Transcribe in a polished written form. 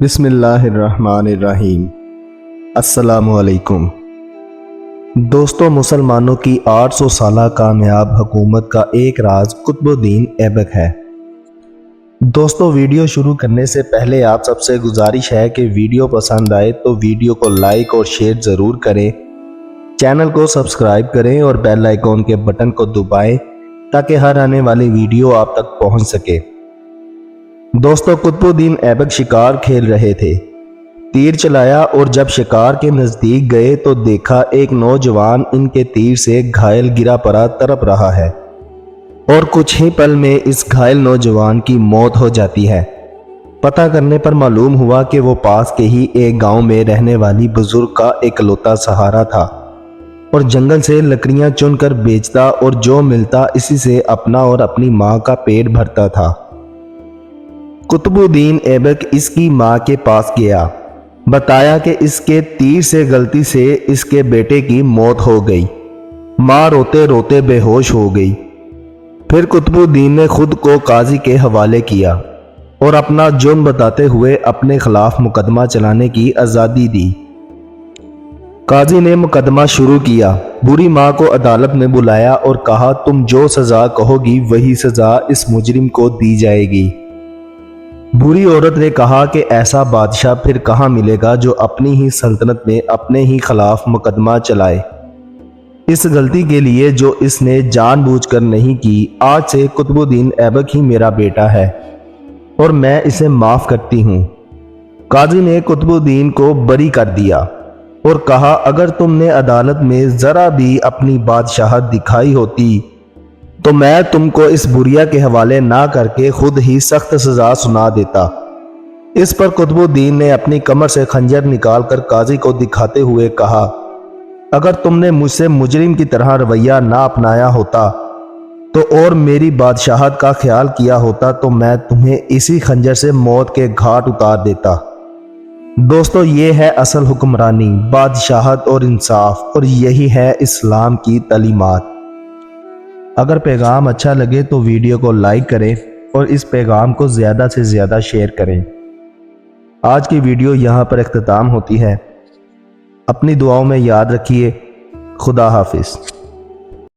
بسم اللہ الرحمن الرحیم۔ السلام علیکم دوستو، مسلمانوں کی 800 سالہ کامیاب حکومت کا ایک راز قطب الدین ایبک ہے۔ دوستو، ویڈیو شروع کرنے سے پہلے آپ سب سے گزارش ہے کہ ویڈیو پسند آئے تو ویڈیو کو لائک اور شیئر ضرور کریں، چینل کو سبسکرائب کریں اور بیل آئیکن کے بٹن کو دبائیں تاکہ ہر آنے والی ویڈیو آپ تک پہنچ سکے۔ دوستو، قطب الدین ایبک شکار کھیل رہے تھے۔ تیر چلایا اور جب شکار کے نزدیک گئے تو دیکھا ایک نوجوان ان کے تیر سے گھائل گرا پڑا تڑپ رہا ہے اور کچھ ہی پل میں اس گھائل نوجوان کی موت ہو جاتی ہے۔ پتہ کرنے پر معلوم ہوا کہ وہ پاس کے ہی ایک گاؤں میں رہنے والی بزرگ کا اکلوتا سہارا تھا اور جنگل سے لکڑیاں چن کر بیچتا اور جو ملتا اسی سے اپنا اور اپنی ماں کا پیٹ بھرتا تھا۔ قطب الدین ایبک اس کی ماں کے پاس گیا، بتایا کہ اس کے تیر سے غلطی سے اس کے بیٹے کی موت ہو گئی۔ ماں روتے روتے بے ہوش ہو گئی۔ پھر قطب الدین نے خود کو قاضی کے حوالے کیا اور اپنا جرم بتاتے ہوئے اپنے خلاف مقدمہ چلانے کی آزادی دی۔ قاضی نے مقدمہ شروع کیا، بری ماں کو عدالت میں بلایا اور کہا تم جو سزا کہو گی وہی سزا اس مجرم کو دی جائے گی۔ بری عورت نے کہا کہ ایسا بادشاہ پھر کہاں ملے گا جو اپنی ہی سلطنت میں اپنے ہی خلاف مقدمہ چلائے۔ اس غلطی کے لیے جو اس نے جان بوجھ کر نہیں کی، آج سے قطب الدین ایبک ہی میرا بیٹا ہے اور میں اسے معاف کرتی ہوں۔ قاضی نے قطب الدین کو بری کر دیا اور کہا اگر تم نے عدالت میں ذرا بھی اپنی بادشاہت دکھائی ہوتی تو میں تم کو اس بوریا کے حوالے نہ کر کے خود ہی سخت سزا سنا دیتا۔ اس پر قطب الدین نے اپنی کمر سے خنجر نکال کر قاضی کو دکھاتے ہوئے کہا اگر تم نے مجھ سے مجرم کی طرح رویہ نہ اپنایا ہوتا تو اور میری بادشاہت کا خیال کیا ہوتا تو میں تمہیں اسی خنجر سے موت کے گھاٹ اتار دیتا۔ دوستو، یہ ہے اصل حکمرانی، بادشاہت اور انصاف، اور یہی ہے اسلام کی تعلیمات۔ اگر پیغام اچھا لگے تو ویڈیو کو لائک کریں اور اس پیغام کو زیادہ سے زیادہ شیئر کریں۔ آج کی ویڈیو یہاں پر اختتام ہوتی ہے۔ اپنی دعاؤں میں یاد رکھیے۔ خدا حافظ۔